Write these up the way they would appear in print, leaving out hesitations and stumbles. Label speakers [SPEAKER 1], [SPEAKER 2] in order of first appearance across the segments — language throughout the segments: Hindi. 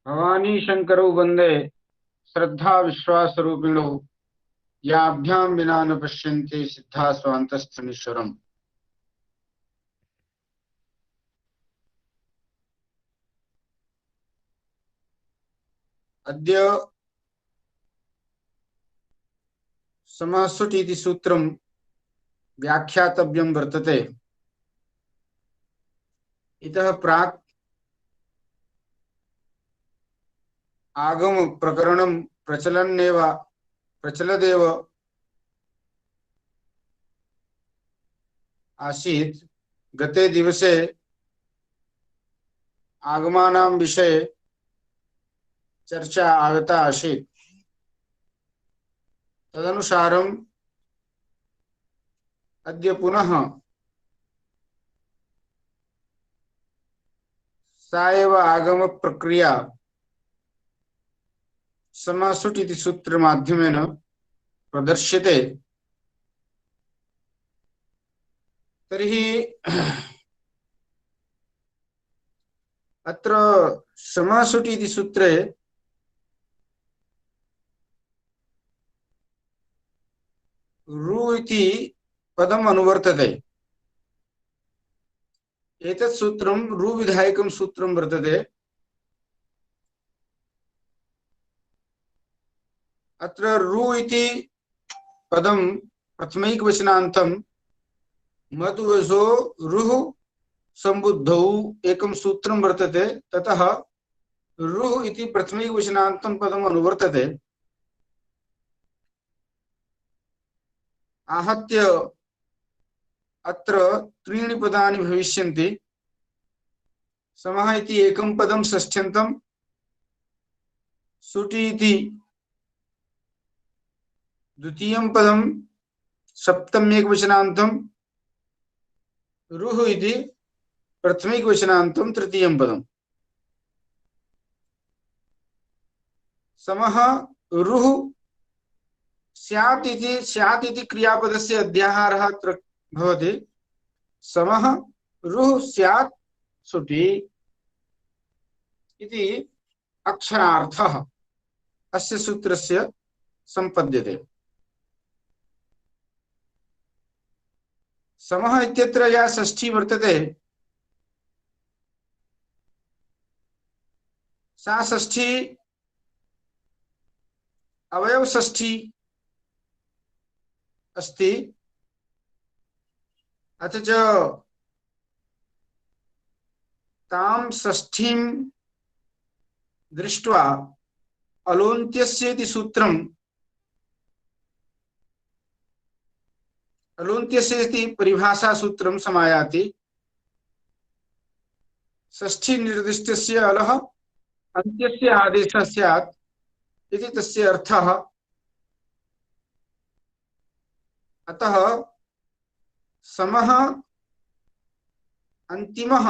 [SPEAKER 1] भवानी शंकरौ वन्दे श्रद्धा विश्वासरूपिणौ याभ्यां विना न पश्यन्ति सिद्धा स्वान्तस्थनीश्वरम्। अद्य समासुट् इति सूत्रं व्याख्यातव्यं वर्तते। इतः प्राक् आगम प्रकरणं प्रचलदेव आसीत्। गते दिवसे आगमानां विषये चर्चा आगता आसीत्। तदनुसारम् अद्य पुनः सा एव आगम प्रक्रिया समासुट् इति सूत्रमाध्यमेन प्रदर्श्यते। तर्हि अत्र समासुट् इति सूत्रे रु इति पदम् अनुवर्तते। एतत् सूत्रं रुविधायकं सूत्रं वर्तते। अत्र रु इति पदं प्रथमैकवचनान्तं मधुवशो रुः सम्बुद्धौ एकं सूत्रं वर्तते। ततः रुः इति प्रथमैकवचनान्तं पदम् अनुवर्तते। आहत्य अत्र त्रीणि पदानि भविष्यन्ति। समः इति एकं पदं षष्ठ्यन्तं, सुटि इति द्वितीयं पदं सप्तम्येकवचनान्तं, रुः इति प्रथमैकवचनान्तं तृतीयं पदम्। समः रुः स्यात् इति क्रियापदस्य अध्याहारः अत्र भवति। समः रुः स्यात् सुटि इति अक्षरार्थः अस्य सूत्रस्य सम्पद्यते। समः इत्यत्र या षष्ठी वर्तते सा षष्ठी अवयव षष्ठी अस्ति। अथ च तां षष्ठीं दृष्ट्वा अलोन्त्यस्य इति सूत्रम् अलोन्त्यस्य इति परिभाषा सूत्रं समायाति। षष्ठी निर्दिष्टस्य अलः अन्त्यस्य आदेशः स्यात् इति तस्य अर्थः। अतः समः अंतिमः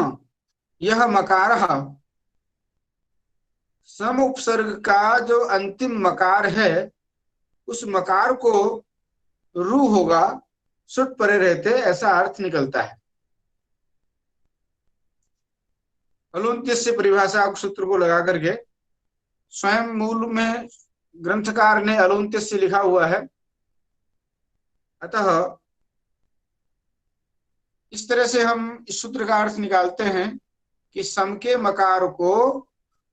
[SPEAKER 1] यह मकारः, सम उपसर्ग का जो अंतिम मकार है उस मकार को रु होगा, सुट परे रहते, ऐसा अर्थ निकलता है। अलोन्त्य से परिभाषा सूत्र को लगा करके स्वयं मूल में ग्रंथकार ने अलोन्त्य से लिखा हुआ है। अतः इस तरह से हम इस सूत्र का अर्थ निकालते हैं कि सम के मकार को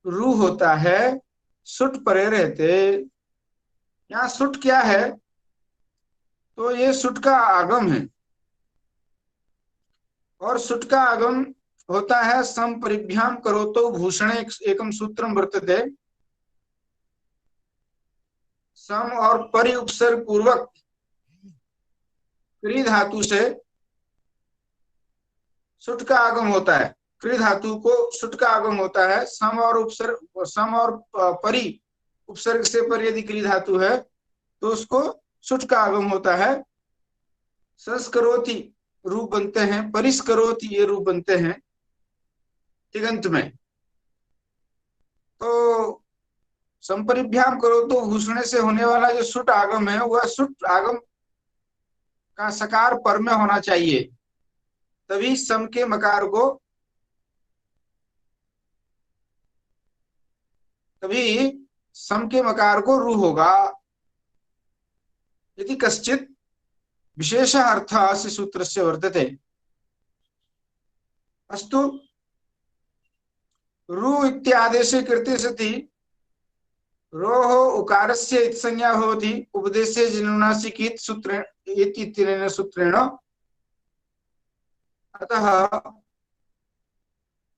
[SPEAKER 1] रू होता है, सुट परे रहते। यहाँ सुट क्या है? तो ये सुट का आगम है और सुट का आगम होता है सम परिभ्याम करोतो भूषणे एकम सूत्रम वर्तते। सम और परि उपसर्ग पूर्वक क्री धातु से सुट का आगम होता है। क्री धातु को सुट का आगम होता है। सम और परि उपसर्ग से पर यदि क्री धातु है तो उसको सुट का आगम होता है। संस्करोति रूप बनते हैं, परिष्करोति ये रूप बनते हैं तिगंत में। तो संपरिभ्याम करो तो भूषण से होने वाला जो सुट आगम है वह सुट आगम का सकार पर में होना चाहिए, तभी सम के मकार को तभी सम के मकार को रू होगा। यदि कश्चित् विशेषः अर्थः अस्य सूत्रस्य वर्तते। अस्तु, रू इत्यादेशे कृते सति रोः उकारस्य इत्संज्ञा भवति उपदेशे जिनुनासिक इति सूत्रेण इत्यनेन सूत्रेण। अतः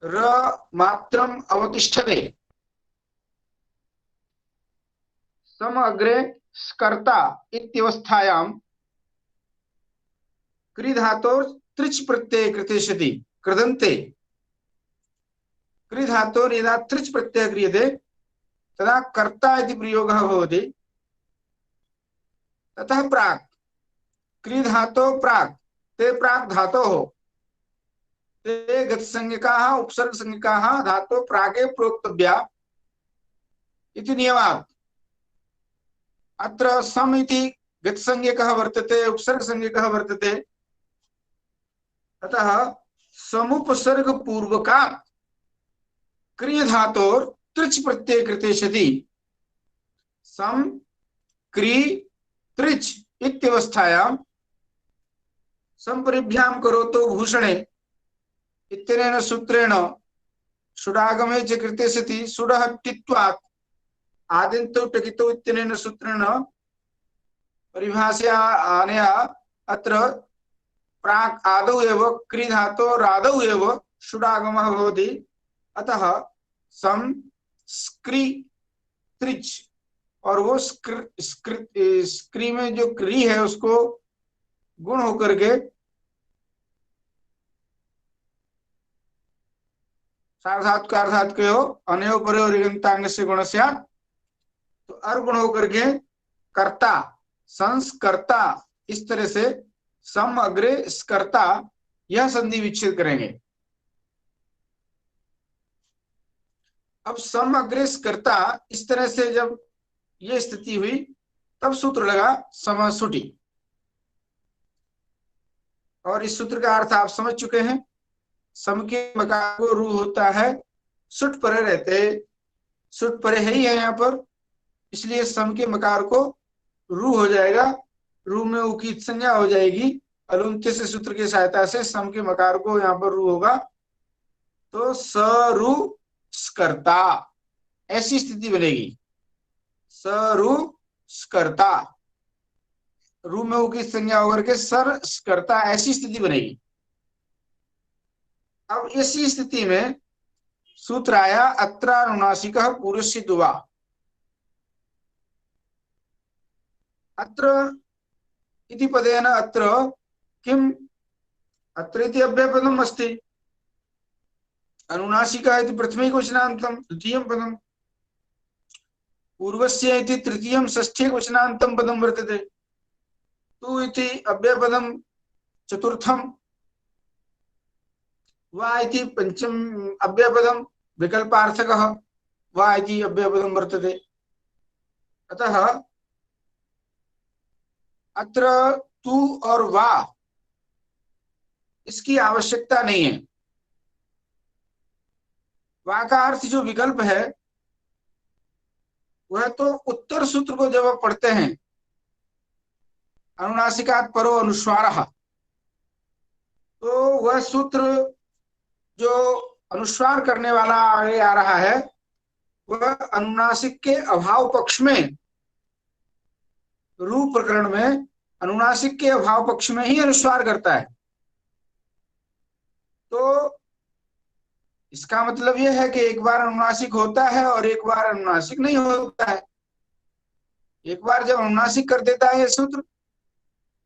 [SPEAKER 1] र मात्रम् अवतिष्ठते। सम अग्रे स्कर्ता इत्यवस्थायां क्रि धातोर् त्रिच् प्रत्यये कृते सति कृदन्ते। क्रि धातोर् यदा त्रिच् प्रत्ययः क्रियते तदा कर्ता इति प्रयोगः भवति। ततः प्राक् क्रि धातो प्राक् ते प्राक् धातोः ते गतसंज्ञकाः उपसर्गसंज्ञकाः धातो प्रागे प्रोक्तव्या इति नियमात्। अत्र सम इति गतसंज्ञकः वर्तते, उपसर्गसंज्ञकः वर्तते। अतः समुपसर्ग पूर्वकात् क्रिय धातोर् त्रिच् प्रत्यये कृते सति सम क्रि त्रिच् इत्यवस्थायां संपरिभ्यां करोतो भूषणे इत्यनेन सूत्रेण सुडागमे च कृते सति सुडः टित्वात् आदिन्तौ टकितौ इत्यनेन सूत्रेण परिभाषया अनया अत्र प्राक् आदौ एव क्रि धातोरादौ एव सुडागमः भवति। अतः सम स्क्रि त्रिच और वो स्क्री में जो क्री है उसको गुण होकर के सार्वधातुकार्धातुकयोः अनयो परयो ऋगन्ताङ्गस्य गुणस्य तो अर गुण होकर के कर्ता संस्कर्ता, इस तरह से सम अग्रे स्कर्ता यह संधि विच्छेद करेंगे। अब सम अग्रे स्कर्ता इस तरह से जब ये स्थिति हुई तब सूत्र लगा समसुटी, और इस सूत्र का अर्थ आप समझ चुके हैं। सम के मकार को रू होता है, सुट परे रहते, सुट परे है ही है यहाँ पर, इसलिए सम के मकार को रू हो जाएगा। रू में ऊ की संज्ञा हो जाएगी। अलुंत्य से सूत्र की सहायता से सम के मकार को यहाँ पर रू होगा, तो सरू स्कर्ता ऐसी स्थिति बनेगी। सरू स्कर्ता, रू में ऊ की संज्ञा होकर के सर स्कर्ता ऐसी स्थिति बनेगी। अब इसी स्थिति में सूत्र आया अत्रानुनासिकः पूर्वस्य दुवा। अत्र इति पदेन अत्र किम अत्र इति अव्ययपदम् अस्ति, अनुनासिकः इति प्रथमैकवचनान्तं द्वितीयं पदम्, पूर्वस्य इति तृतीयं षष्ठैकवचनान्तं पदं वर्तते, तु इति अव्ययपदं चतुर्थं, वा इति पंचम अव्ययपदं विकल्पार्थकः वा इति अव्ययपदं वर्तते। अतः अत्र तू और वा इसकी आवश्यकता नहीं है। वा का अर्थ जो विकल्प है वह तो उत्तर सूत्र को जब आप पढ़ते हैं, अनुनासिकात् परो अनुस्वारः, तो वह सूत्र जो अनुस्वार करने वाला आगे आ रहा है वह अनुनासिक के अभाव पक्ष में, रू प्रकरण में अनुनासिक के अभाव पक्ष में ही अनुस्वार करता है। तो इसका मतलब यह है कि एक बार अनुनासिक होता है और एक बार अनुनासिक नहीं होता है। एक बार जब अनुनासिक कर देता है सूत्र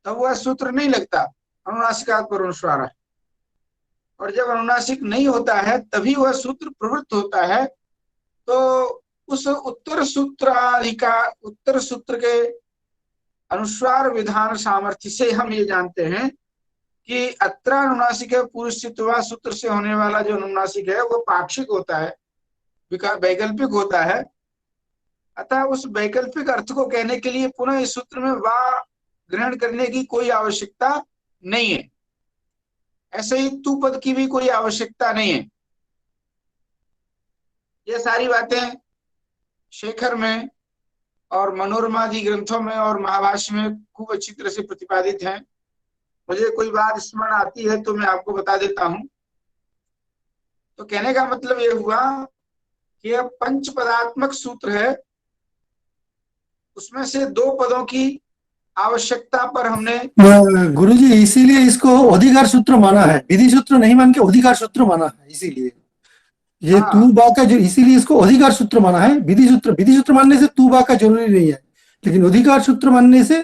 [SPEAKER 1] तब वह सूत्र नहीं लगता, अनुनासिकात् पर अनुस्वार है, और जब अनुनासिक नहीं होता है तभी वह सूत्र प्रवृत्त होता है। तो उस उत्तर सूत्र के अनुस्वार विधान सामर्थ्य से हम ये जानते हैं कि अत्र अनुनासिक पूर्वस्थित्वा सूत्र से होने वाला जो अनुनासिक है वो पाक्षिक होता है, वैकल्पिक होता है। अतः उस वैकल्पिक अर्थ को कहने के लिए पुनः इस सूत्र में वा ग्रहण करने की कोई आवश्यकता नहीं है। ऐसे ही तू पद की भी कोई आवश्यकता नहीं है। ये सारी बातें शेखर में और मनोरमा आदि ग्रंथों में और महाभाष्य में खूब अच्छी तरह से प्रतिपादित हैं। मुझे कोई बात स्मरण आती है तो मैं आपको बता देता हूं। तो कहने का मतलब ये हुआ कि यह पंच पदात्मक सूत्र है, उसमें से 2 पदों की आवश्यकता पर हमने
[SPEAKER 2] गुरुजी इसीलिए इसको अधिकार सूत्र माना है, विधि सूत्र नहीं मान के अधिकार सूत्र माना है। इसीलिए ये तू
[SPEAKER 1] हाँ
[SPEAKER 2] बा का जो, इसीलिए इसको अधिकार सूत्र माना है। विधि सूत्र मानने से तू बा का जरूरी नहीं है, लेकिन अधिकार सूत्र मानने से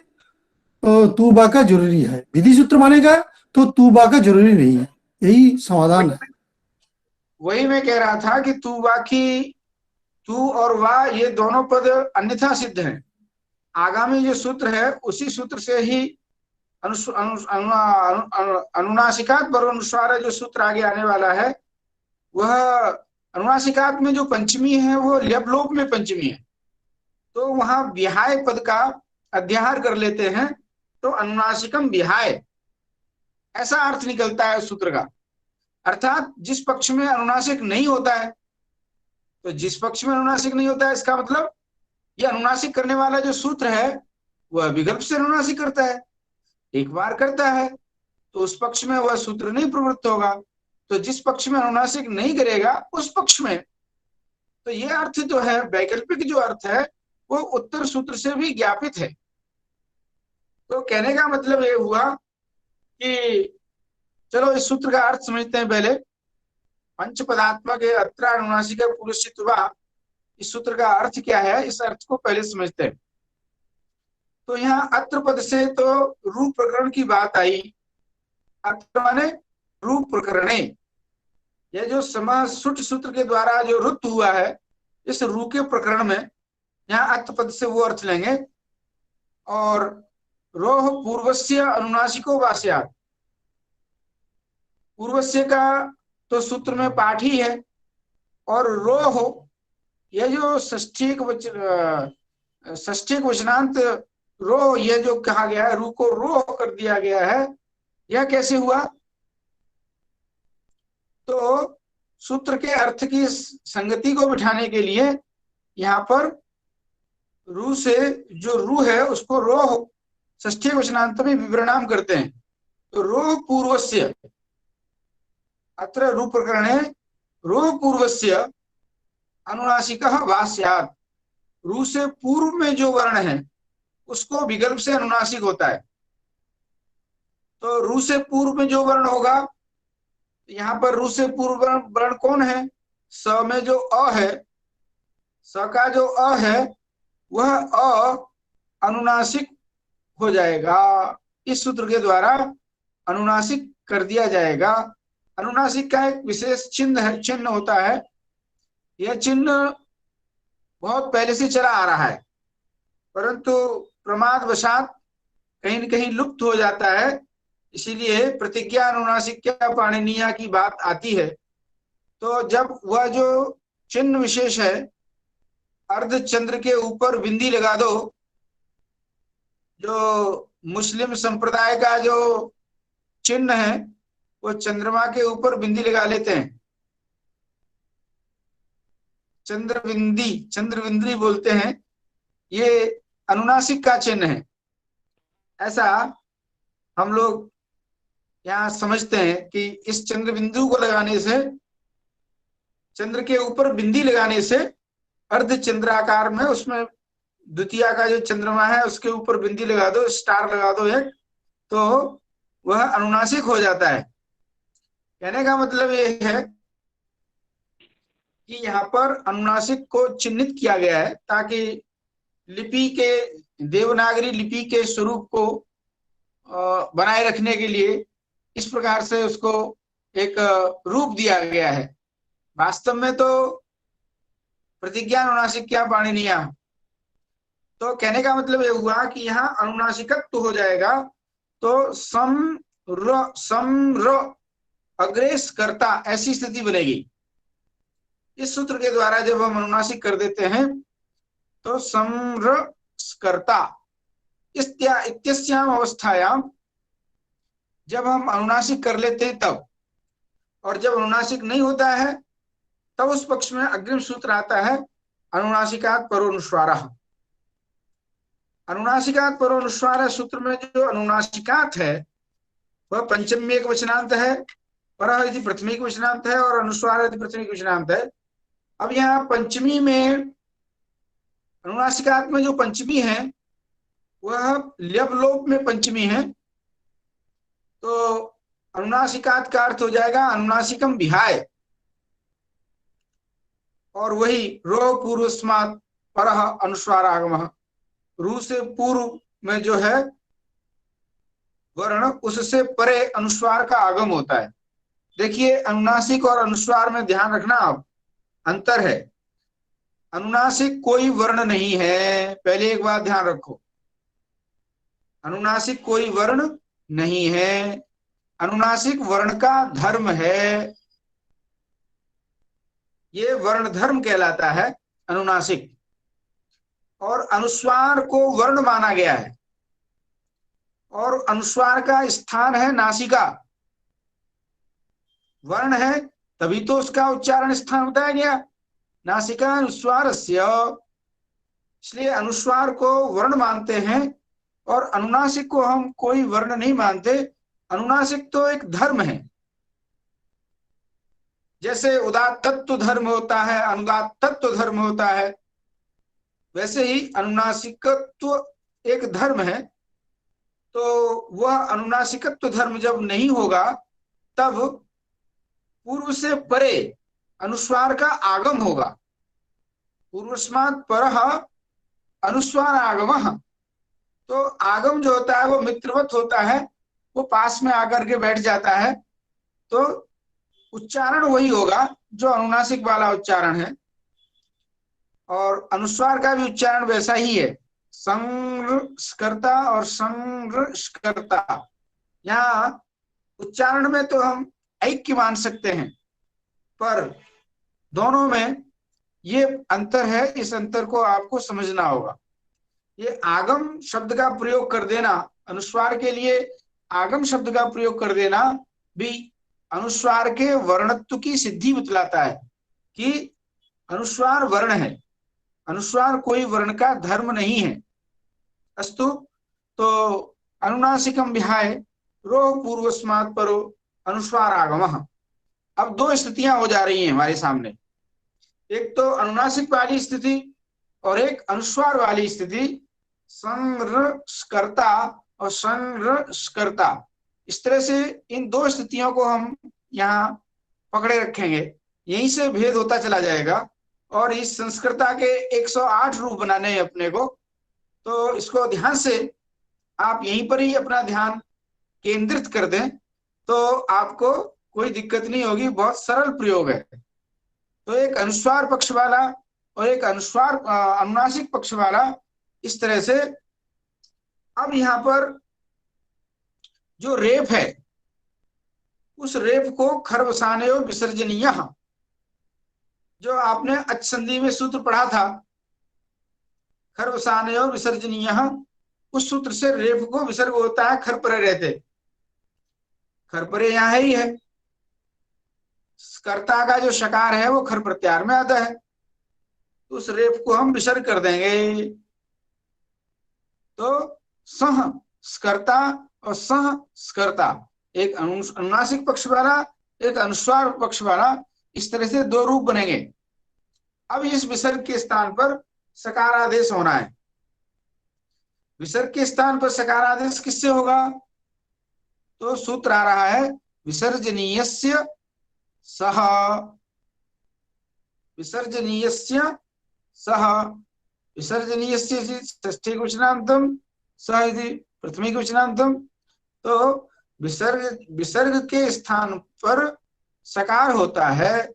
[SPEAKER 2] तू बा का जरूरी है। विधि सूत्र मानेगा तो तू बा का जरूरी नहीं है। यही समाधान है।
[SPEAKER 1] वही मैं कह रहा था कि तू वाकी, तू और वाह ये दोनों पद अन्यथा सिद्ध हैं। आगामी जो सूत्र है उसी सूत्र से ही अनुनासिकात पर अनुस्वार जो सूत्र आगे आने वाला है, वह अनुनासिकात में जो पंचमी है वो ल्यबलोप में पंचमी है, तो वहां विहाय पद का अध्याहार कर लेते हैं, तो अनुनासिकम विहाय, ऐसा अर्थ निकलता है सूत्र का। अर्थात जिस पक्ष में अनुनासिक नहीं होता है, तो जिस पक्ष में अनुनासिक नहीं होता है इसका मतलब यह अनुनासिक करने वाला जो सूत्र है वह विकल्प से अनुनासिक करता है, एक बार करता है, तो उस पक्ष में वह सूत्र नहीं प्रवृत्त होगा। तो जिस पक्ष में अनुनासिक नहीं करेगा उस पक्ष में, तो यह अर्थ जो है वैकल्पिक जो अर्थ है वो उत्तर सूत्र से भी ज्ञापित है। तो कहने का मतलब ये हुआ कि चलो इस सूत्र का अर्थ समझते हैं पहले। पंच पदात्मक अत्र अनुनासिक पुरुषित्वा, इस सूत्र का अर्थ क्या है, इस अर्थ को पहले समझते हैं। तो यहाँ अत्र पद से तो रूप प्रकरण की बात आई। अत्र माने रूप प्रकरणे, यह जो समासुट सूत्र के द्वारा जो रुत हुआ है, इस रू के प्रकरण में यहाँ अत्र पद से वो अर्थ लेंगे। और रोह पूर्वस्य अनुनासिको वास्यात्, पूर्वस्य का तो सूत्र में पाठ ही है, और रोह यह जो षष्ठीक वचनांत रो, यह जो कहा गया है, रू को रोह कर दिया गया है, यह कैसे हुआ? तो सूत्र के अर्थ की संगति को बिठाने के लिए यहाँ पर रू से जो रू है उसको रोह षष्ठी वचनांत में विवरणाम करते हैं। तो रोह पूर्वस्य, अत्र रू प्रकरणे रोह पूर्वस्य अनुनासिकः वा स्यात्, रू से पूर्व में जो वर्ण है उसको विकल्प से अनुनासिक होता है। तो रू से पूर्व में जो वर्ण होगा, यहाँ पर रू से पूर्व वर्ण कौन है? स में जो अ है, स का जो अ है वह अ अनुनासिक हो जाएगा, इस सूत्र के द्वारा अनुनासिक कर दिया जाएगा। अनुनासिक का एक विशेष चिन्ह है, चिन्ह होता है, यह चिन्ह बहुत पहले से चला आ रहा है, परंतु प्रमादवशात कहीं न कहीं लुप्त हो जाता है, इसीलिए प्रतिज्ञा अनुनासिक्या पाणिनीया की बात आती है। तो जब वह जो चिन्ह विशेष है, अर्ध चंद्र के ऊपर बिंदी लगा दो, जो मुस्लिम संप्रदाय का जो चिन्ह है वो चंद्रमा के ऊपर बिंदी लगा लेते हैं, चंद्रबिंदी बोलते हैं, ये अनुनासिक का चिन्ह है। ऐसा हम लोग यहाँ समझते हैं कि इस चंद्र बिंदु को लगाने से, चंद्र के ऊपर बिंदी लगाने से अर्ध चंद्राकार में, उसमें द्वितीया का जो चंद्रमा है उसके ऊपर बिंदी लगा दो, स्टार लगा दो एक, तो वह अनुनासिक हो जाता है। कहने का मतलब ये है कि यहाँ पर अनुनासिक को चिन्हित किया गया है ताकि लिपि के, देवनागरी लिपि के स्वरूप को बनाए रखने के लिए इस प्रकार से उसको एक रूप दिया गया है। वास्तव में तो प्रतिज्ञा अनुनासिक क्या पाणिनीया। तो कहने का मतलब ये हुआ कि यहाँ अनुनासिकत्व हो जाएगा, तो सम र अग्रेस करता, ऐसी स्थिति बनेगी। इस सूत्र के द्वारा जब हम अनुनासिक कर देते हैं तो सम्र कर्ता इत्यस्याम अवस्थायाम, जब हम अनुनासिक कर लेते हैं तब, और जब अनुनासिक नहीं होता है तब उस पक्ष में अग्रिम सूत्र आता है अनुनासिकात् परोनुस्वारः। अनुनासिकात् परोनुस्वारः सूत्र में जो अनुनासिकात् है वह पंचमी एक वचनांत है, परः यदि प्रथमिक वचनांत है और अनुस्वार यदि प्रथमिक वचनांत है। अब यहाँ पंचमी में, अनुनासिकात् में जो पंचमी है वह ल्यब लोप में पंचमी है, तो अनुनासिकात् का अर्थ हो जाएगा अनुनासिकम विहाय, और वही रो पूर्वस्मात् परः अनुस्वार आगमः, रू से पूर्व में जो है वर्ण उससे परे अनुस्वार का आगम होता है। देखिए अनुनासिक और अनुस्वार में ध्यान रखना, आप अंतर है। अनुनासिक कोई वर्ण नहीं है, पहले एक बात ध्यान रखो, अनुनासिक कोई वर्ण नहीं है, अनुनासिक वर्ण का धर्म है, ये वर्ण धर्म कहलाता है अनुनासिक। और अनुस्वार को वर्ण माना गया है, और अनुस्वार का स्थान है नासिका, वर्ण है तभी तो उसका उच्चारण स्थान बताया गया, नासिका अनुस्वारस्य, इसलिए अनुस्वार को वर्ण मानते हैं और अनुनासिक को हम कोई वर्ण नहीं मानते। अनुनासिक तो एक धर्म है, जैसे उदात्त तत्व धर्म होता है, अनुदात्त तत्व धर्म होता है, वैसे ही अनुनासिकत्व एक धर्म है। तो वह अनुनासिकत्व धर्म जब नहीं होगा तब पूर्व से परे अनुस्वार का आगम होगा, पूर्वस्मात् परः अनुस्वार आगमः। तो आगम जो होता है वो मित्रवत होता है, वो पास में आकर के बैठ जाता है, तो उच्चारण वही होगा जो अनुनासिक वाला उच्चारण है, और अनुस्वार का भी उच्चारण वैसा ही है, संस्कर्ता और संस्कर्ता। यहाँ उच्चारण में तो हम ऐक्य मान सकते हैं, पर दोनों में ये अंतर है, इस अंतर को आपको समझना होगा। ये आगम शब्द का प्रयोग कर देना, अनुस्वार के लिए आगम शब्द का प्रयोग कर देना भी अनुस्वार के वर्णत्व की सिद्धि बतलाता है कि अनुस्वार वर्ण है, अनुस्वार कोई वर्ण का धर्म नहीं है। अस्तु, तो अनुनासिकम विहाय रो पूर्वस्मात् परो अनुस्वार आगमः। अब दो स्थितियां हो जा रही हैं हमारे सामने, एक तो अनुनासिक वाली स्थिति और एक अनुस्वार वाली स्थिति, संस्कर्ता और संस्कर्ता। इस तरह से इन दो स्थितियों को हम यहाँ पकड़े रखेंगे, यहीं से भेद होता चला जाएगा। और इस संस्कृता के 108 रूप बनाने हैं अपने को, तो इसको ध्यान से आप यहीं पर ही अपना ध्यान केंद्रित कर दें तो आपको कोई दिक्कत नहीं होगी, बहुत सरल प्रयोग है। तो एक अनुस्वार पक्ष वाला और एक अनुस्वार अनुनासिक पक्ष वाला, इस तरह से। अब यहाँ पर जो रेप है उस रेप को खरवसाने और विसर्जनीय, जो आपने अच संधि में सूत्र पढ़ा था खरवसाने और विसर्जनीय, उस सूत्र से रेप को विसर्ग होता है खरपरे रहते, खरपरे यहाँ ही है, कर्ता का जो शकार है वो खर प्रत्यार में आता है, तो उस रेप को हम विसर्ग कर देंगे। तो सह स्कर्ता और सह स्कर्ता, एक अनुनासिक पक्ष वाला एक अनुस्वार पक्ष वाला, इस तरह से दो रूप बनेंगे। अब इस विसर्ग के स्थान पर सकारादेश होना है। विसर्ग के स्थान पर सकारादेश किससे होगा? तो सूत्र आ रहा है विसर्जनीयस्य सह, विसर्जनीयस्य सह, विसर्जनीयस्य षष्ठी वचनांतम, सह इति प्रथमिक वचनांतम। तो विसर्ग के स्थान पर सकार होता है,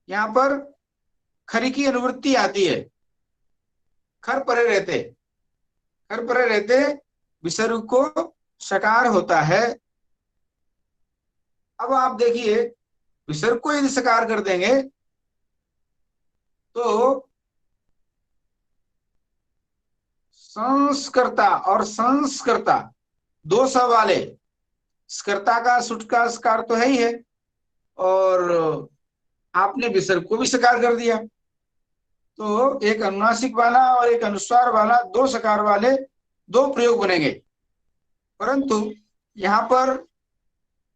[SPEAKER 1] यहाँ पर खरी की अनुवृत्ति आती है, खर परे रहते, खर परे रहते विसर्ग को सकार होता है। अब आप देखिए विसर्ग को यदि सकार कर देंगे तो संस्कर्ता और संस्कर्ता दो स वाले, स्कर्ता का सुट का सकार तो है ही है, और आपने विसर्ग को भी सकार कर दिया, तो एक अनुनासिक वाला और एक अनुस्वार वाला, दो सकार वाले दो प्रयोग बनेंगे। परंतु यहाँ पर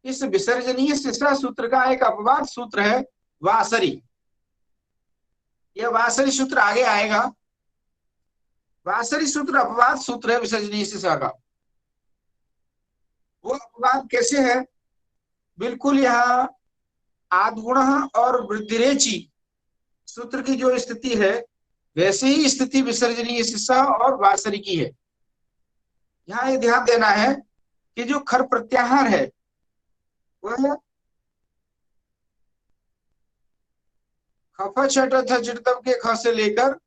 [SPEAKER 1] इस विसर्जनीय शिष्टा सूत्र का एक अपवाद सूत्र है वासरी। यह वासरी सूत्र आगे आएगा। वासरी सूत्र अपवाद सूत्र है विसर्जनीय शिष्टा का। वो अपवाद कैसे है? बिल्कुल यहाँ आद्गुण और वृद्धिरेची सूत्र की जो स्थिति है, वैसे ही स्थिति विसर्जनीय शिष्टा और वासरी की है। यहाँ ये ध्यान देना है कि जो खर प्रत्याहार है वह खफ छठ चिटतम के ख से लेकर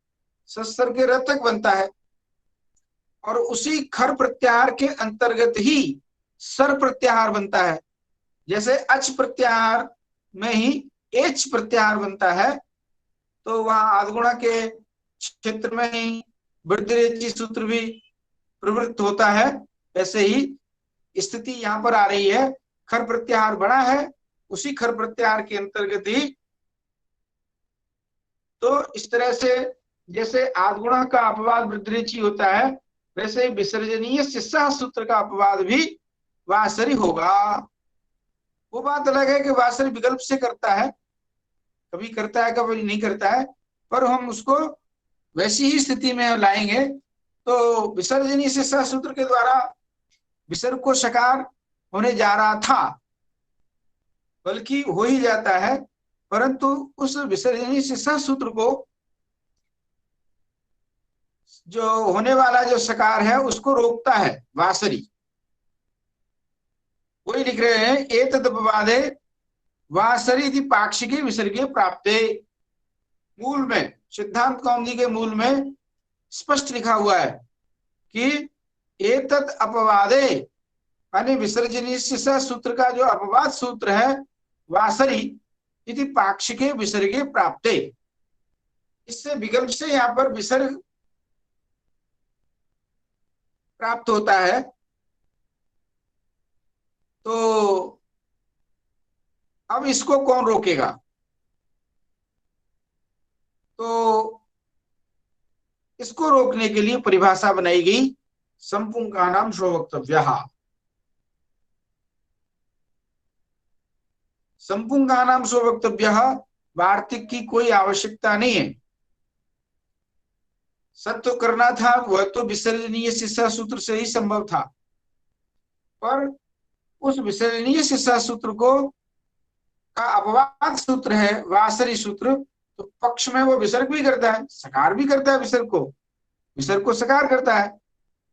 [SPEAKER 1] सस्तर के र तक बनता है, और उसी खर प्रत्याहार के अंतर्गत ही सर प्रत्याहार बनता है। जैसे अच प्रत्याहार में ही एच प्रत्याहार बनता है, तो वहां आद्गुणा के क्षेत्र में ही वृद्धिरेची सूत्र भी प्रवृत्त होता है। ऐसे ही स्थिति यहाँ पर आ रही है। खर प्रत्याहार बड़ा है, उसी खर प्रत्याहार के अंतर्गत ही, तो इस तरह से जैसे आद्गुणा का अपवाद वृद्धिरेची होता है, वैसे ही विसर्जनीय शिष्टा सूत्र का अपवाद भी वासरी होगा। वो बात अलग है कि वासरी विकल्प से करता है, कभी करता है कभी नहीं करता है, पर हम उसको वैसी ही स्थिति में लाएंगे। तो विसर्जनीय शिष्टा सूत्र के द्वारा विसर्ग को सकार होने जा रहा था, बल्कि हो ही जाता है, परंतु उस विसर्जनीय शिष्टा सूत्र को जो होने वाला जो सकार है उसको रोकता है वासरी। वही लिख रहे हैं एतद अपवादे वासरी पाक्षिके विसर्गे प्राप्ते। मूल में, सिद्धांत कौमुदी के मूल में स्पष्ट लिखा हुआ है कि एतद अपवादे यानी विसर्जनीय शिष्टा सूत्र का जो अपवाद सूत्र है वासरी इति पाक्षिके विसर्गे प्राप्ते। इससे विकल्प से यहाँ पर विसर्ग प्राप्त होता है। तो अब इसको कौन रोकेगा? तो इसको रोकने के लिए परिभाषा बनाई गई संपुंकानाम स्ववक्तव्यः। संपुंकानाम स्ववक्तव्यः वार्तिक की कोई आवश्यकता नहीं है। सत्य करना था वह तो विसर्जनीय शिष्टा सूत्र से ही संभव था, पर उस विसर्जनीय शिष्टा सूत्र को का अपवाद सूत्र है वासरी सूत्र, तो पक्ष में वो विसर्ग भी करता है, सकार भी करता है, विसर्ग को सकार करता है।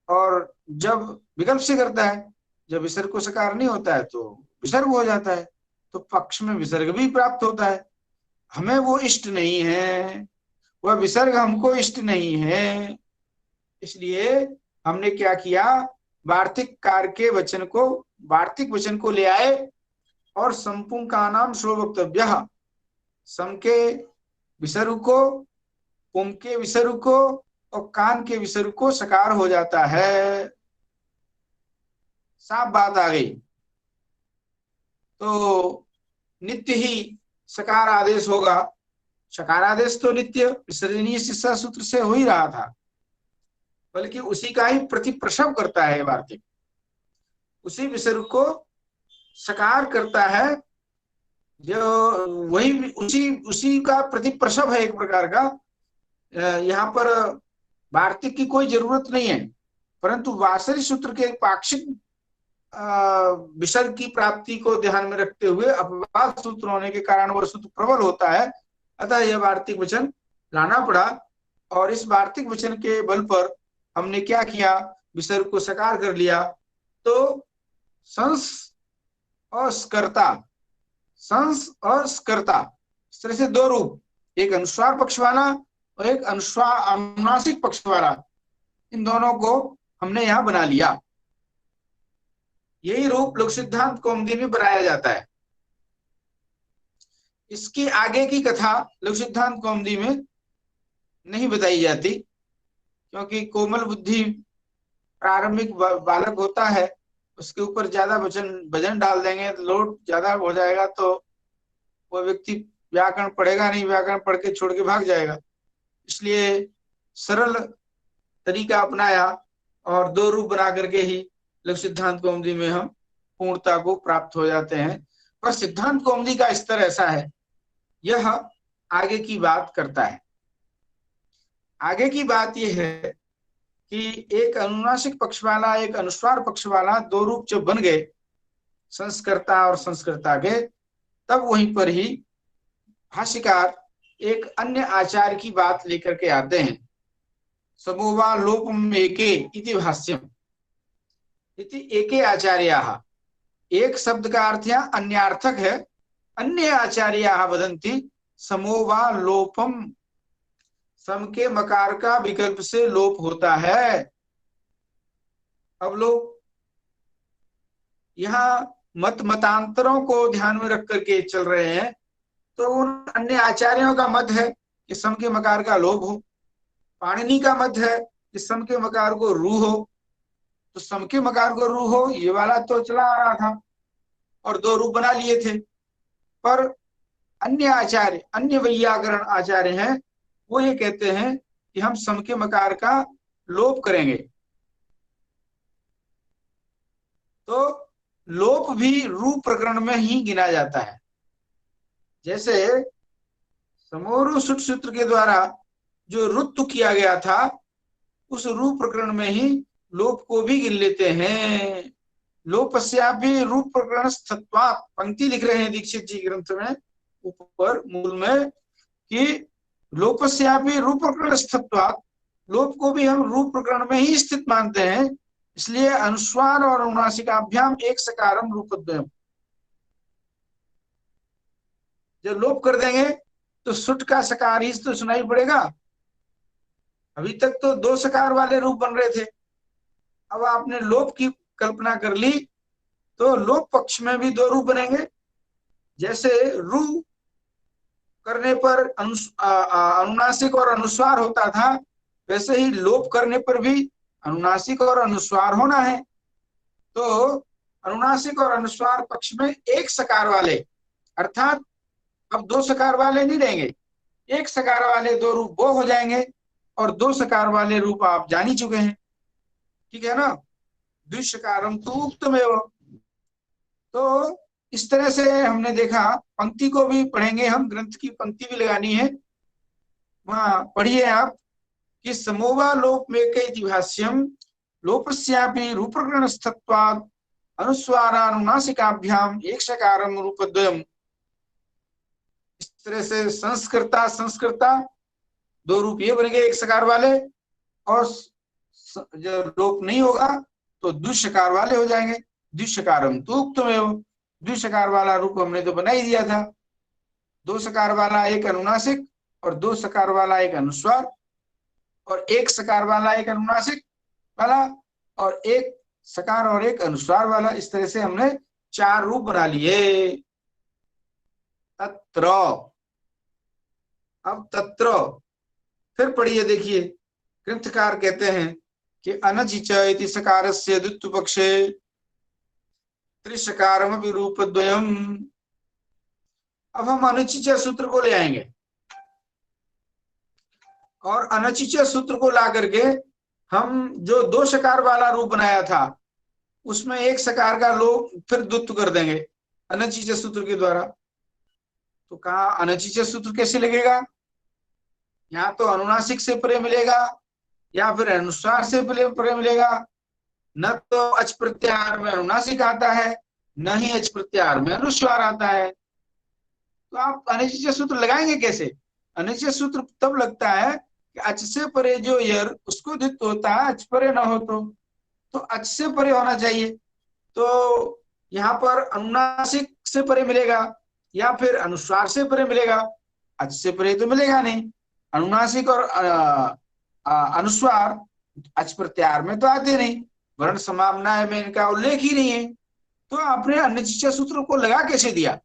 [SPEAKER 1] और जब विकल्प से करता है, जब विसर्ग को सकार नहीं होता है तो विसर्ग हो जाता है, तो पक्ष में विसर्ग भी प्राप्त होता है। हमें वो इष्ट नहीं है, वह विसर्ग हमको इष्ट नहीं है। इसलिए हमने क्या किया, वार्तिक कार के वचन को, वार्तिक वचन को ले आए और संपुंकानाम स्ववक्तव्यः, सम के विसर्ग को, पुम के विसर्ग को और कान के विसर्ग को सकार हो जाता है। साफ बात आ गई। तो नित्य ही सकार आदेश होगा। सकार आदेश तो नित्य विसर्जनीय शिष्टा सूत्र से हो ही रहा था, बल्कि उसी का ही प्रतिप्रसव करता है वार्तिक, उसी विसर्ग को सकार करता है, जो वही उसी का प्रतिप्रसव है एक प्रकार का। यहाँ पर वार्तिक की कोई जरूरत नहीं है, परंतु वासरी सूत्र के पाक्षिक विसर्ग की प्राप्ति को ध्यान में रखते हुए अपवाद सूत्र होने के कारण वह सूत्र प्रबल होता है, अतः यह वार्तिक वचन लाना पड़ा। और इस वार्तिक वचन के बल पर हमने क्या किया, विसर्ग को सकार कर लिया। तो संस और स्कर्ता, संस और स्कर्ता, इस तरह से दो रूप, एक अनुस्वार पक्ष वाला और एक अनुनासिक पक्ष वाला, इन दोनों को हमने यहाँ बना लिया। यही रूप लोक सिद्धांत कौमुदी में बनाया जाता है। इसकी आगे की कथा लोक सिद्धांत कौमुदी में नहीं बताई जाती, क्योंकि कोमल बुद्धि प्रारंभिक बालक होता है, उसके ऊपर ज्यादा वजन डाल देंगे तो लोड ज्यादा हो जाएगा, तो वह व्यक्ति व्याकरण पढ़ेगा नहीं, व्याकरण पढ़ के छोड़ के भाग जाएगा। इसलिए सरल तरीका अपनाया और दो रूप बना करके ही लघु सिद्धांत कौमुदी में हम पूर्णता को प्राप्त हो जाते हैं। पर सिद्धांत कौमुदी का स्तर ऐसा है, यह आगे की बात करता है। आगे की बात यह है कि एक अनुनासिक पक्ष वाला एक अनुस्वार पक्ष वाला दो रूप जब बन गए संस्कर्ता और संस्कृता के, तब वहीं पर ही भाष्यकार एक अन्य आचार्य की बात लेकर के आते हैं। समोवा लोपम एके इति भाष्यम इति एके आचार्याः। एक शब्द का अर्थ यहाँ अन्यार्थक है। अन्य आचार्याः वदन्ति समोवा लोपम, सम के मकार का विकल्प से लोप होता है। अब लोग यहाँ मतांतरों को ध्यान में रख करके चल रहे हैं, तो उन अन्य आचार्यों का मत है कि सम के मकार का लोप हो। पाणिनि का मत है कि सम के मकार को रू हो, तो सम के मकार को रू हो ये वाला तो चला आ रहा था और दो रूप बना लिए थे। पर अन्य आचार्य, अन्य वैयाकरण आचार्य हैं, वो ये कहते हैं कि हम सम के मकार का लोप करेंगे। तो लोप भी रूप प्रकरण में ही गिना जाता है। जैसे समोरु सुट सूत्र के द्वारा जो रुत्तु किया गया था, उस रूप प्रकरण में ही लोप को भी गिन लेते हैं। लोपस्यापि रूप प्रकरण स्थत्वात्, पंक्ति लिख रहे हैं दीक्षित जी ग्रंथ में ऊपर मूल में कि लोपस्यापि रूप प्रकरण स्थत्वात्, लोप को भी हम रूप प्रकरण में ही स्थित मानते हैं। इसलिए अनुस्वार और अनुनासिकाभ्याम एक सकारम रूपद्वयम्। जब लोप कर देंगे तो सुट का सकार ही तो सुनाई पड़ेगा। अभी तक तो दो सकार वाले रूप बन रहे थे, अब आपने लोप की कल्पना कर ली तो लोप पक्ष में भी दो रूप बनेंगे। जैसे रू करने पर अनुनासिक और अनुस्वार होता था, वैसे ही लोप करने पर भी अनुनासिक और अनुस्वार होना है। तो अनुनासिक और अनुस्वार पक्ष में एक सकार वाले, अर्थात अब दो सकार वाले नहीं रहेंगे, एक सकार वाले दो रूप वो हो जाएंगे और दो सकार वाले रूप आप जान ही चुके हैं, ठीक है ना। द्विशकारम तु उक्तमेव। तो इस तरह से हमने देखा। पंक्ति को भी पढ़ेंगे हम, ग्रंथ की पंक्ति भी लगानी है, वहां पढ़िए आप कि समोवा लोप में कई भाष्यम लोपस्यापि रूपग्रहणस्थत्वात् अनुस्वारानुनासिकाभ्याम एक सकारम रूपद्वयम्। इस तरह से संस्कृता संस्कृता दो रूप ये बनेंगे एक सकार वाले, और जब लोप नहीं होगा तो द्विशकार वाले हो जाएंगे। द्विशकारम तु उक्तमेव, द्विशकार वाला रूप हमने तो बना ही दिया था। दो सकार वाला एक अनुनासिक और दो सकार वाला एक अनुस्वार, और एक सकार वाला एक अनुनासिक वाला और एक सकार और एक अनुस्वार वाला। इस तरह से हमने चार रूप बना लिए। तत्र, अब तत्र फिर पढ़िए, देखिए ग्रंथकार कहते हैं कि अनचिच इति सकारस्य द्वित्व पक्षे त्रिशकारमपि रूपद्वयम्। अब हम अनुचिच सूत्र को ले आएंगे और अनचिच सूत्र को ला करके हम जो दो सकार वाला रूप बनाया था उसमें एक सकार का लोप फिर द्वित्व कर देंगे अनचिच सूत्र के द्वारा। तो कहा अनचिच सूत्र कैसे लगेगा? यहाँ तो अनुनासिक से परे मिलेगा या फिर अनुस्वार से परे मिलेगा। न तो अच प्रत्याहार में अनुनासिक आता है, न ही अच प्रत्याहार में अनुस्वार आता है। तो आप अनिश्चित सूत्र लगाएंगे कैसे? अनिश्चित सूत्र तब लगता है कि अच से परे जो यर उसको द्वित्व होता है, अच परे न हो तो अच से परे होना चाहिए। तो यहाँ पर अनुनासिक से परे मिलेगा या फिर अनुस्वार से परे मिलेगा, अच से परे तो मिलेगा नहीं। अनुनासिक और अनुस्वार अच प्रत्याहार में तो आते नहीं, वर्ण समाम्नाय में इनका उल्लेख ही नहीं है। तो आपने अनिश्चित सूत्र को लगा कैसे दिया?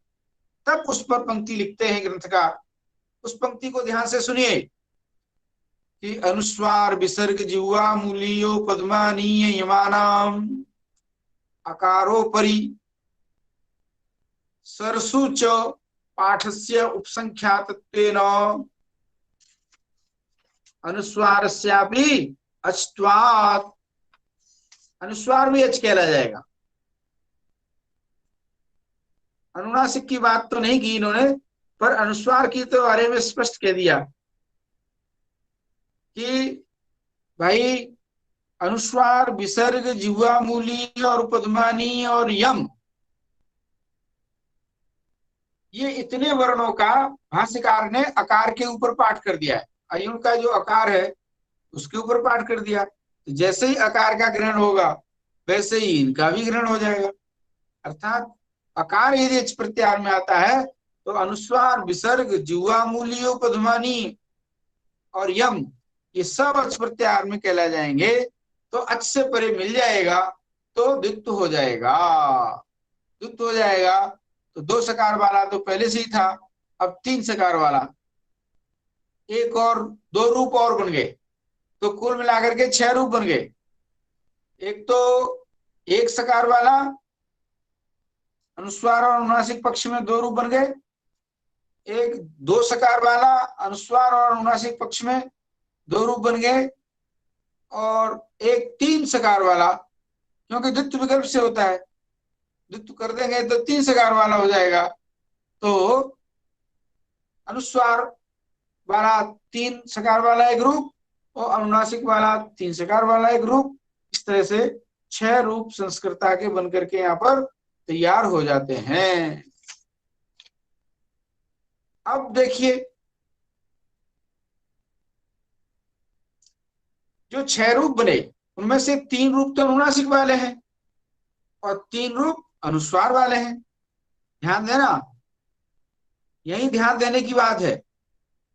[SPEAKER 1] तब उस पर पंक्ति लिखते हैं ग्रंथकार। उस पंक्ति को ध्यान से सुनिए कि अनुस्वार विसर्ग जिह्वा मूलियो पद्मानीय यमानाम अकारोपरि सरसु च पाठस्य उपसंख्यातत्वेन अनुस्वारस्यापि अच्त्वात्, अनुस्वार भी अच कहला जाएगा। अनुनासिक की बात तो नहीं की इन्होंने, पर अनुस्वार की तो बारे में स्पष्ट कह दिया कि भाई अनुस्वार, विसर्ग, जिह्वा मूली और उपध्मानी और यम, ये इतने वर्णों का भाष्यकार ने अकार के ऊपर पाठ कर दिया है। अयुण का जो अकार है उसके ऊपर पाठ कर दिया। तो जैसे ही अकार का ग्रहण होगा वैसे ही इनका भी ग्रहण हो जाएगा। अर्थात अकार यदि अच प्रत्याहार में आता है तो अनुस्वार, विसर्ग, जिह्वा मूली, उपध्मानी और यम, ये सब अच प्रत्याहार में कहला जाएंगे। तो अच से परे मिल जाएगा तो द्वित्व हो जाएगा। द्वित्व हो जाएगा तो 2 सकार वाला तो पहले से ही था, अब 3 सकार वाला, एक और 2 रूप और बन गए, तो कुल मिलाकर के 6 रूप बन गए। एक तो 1 सकार वाला अनुस्वार और अनुनासिक पक्ष में 2 रूप बन गए, एक 2 सकार वाला अनुस्वार और अनुनासिक पक्ष में 2 रूप बन गए, और एक 3 सकार वाला, क्योंकि द्वित्व विकल्प से होता है, द्वित्व कर देंगे तो 3 सकार वाला हो जाएगा। तो अनुस्वार वाला 3 सकार वाला एक रूप और अनुनासिक वाला 3 सकार वाला एक रूप, इस तरह से 6 रूप संस्कृता के बनकर के यहाँ पर तैयार हो जाते हैं। अब देखिए जो 6 रूप बने उनमें से 3 रूप तो अनुनासिक वाले हैं और 3 रूप अनुस्वार वाले हैं। ध्यान देना, यही ध्यान देने की बात है।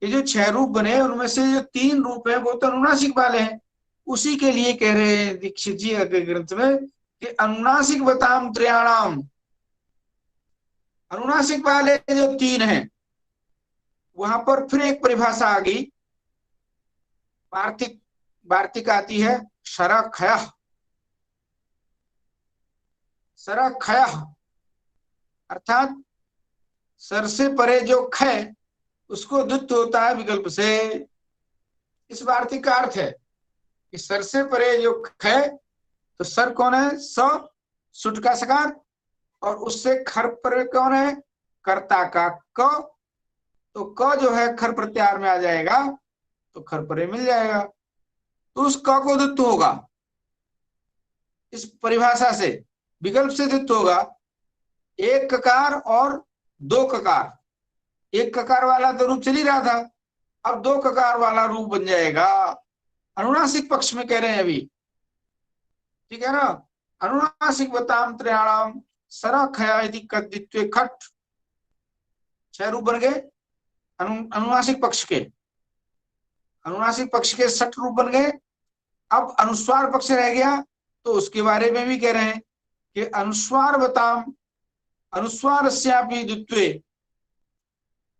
[SPEAKER 1] ये जो 6 रूप बने उनमें से जो 3 रूप है वो तो अनुनासिक वाले हैं। उसी के लिए कह रहे हैं दीक्षित जी अग्र ग्रंथ में कि अनुनासिक बताम त्रयाणाम, अनुनासिक वाले जो 3 हैं वहां पर फिर एक परिभाषा आ गई, वार्तिक, वार्तिक आती है शरखयः, शरखयः अर्थात सर से परे जो खय उसको द्वित्व होता है विकल्प से। इस वार्तिक का अर्थ है कि सर से परे जो खय, तो सर कौन है? स, सुट का सकार, और उससे खर पर कौन है? कर्ता का क, तो क जो है खर प्रत्याहार में आ जाएगा तो खर परे मिल जाएगा, तो उस क को द्वित्व होगा। इस परिभाषा से विकल्प से द्वित्व होगा 1 ककार और 2 ककार। 1 ककार वाला तो रूप चल ही रहा था, अब 2 ककार वाला रूप बन जाएगा। अनुनासिक पक्ष में कह रहे हैं अभी, ठीक है ना। अनुनासिक बताम त्रयाणाम सरखया यदि कद्वित्वे खट, 6 रूप बन गए अनुनासिक पक्ष के, अनुनासिक पक्ष के 60 रूप बन गए। अब अनुस्वार पक्ष रह गया, तो उसके बारे में भी कह रहे हैं कि अनुस्वार बताम अनुस्वारस्यापि द्वित्वे,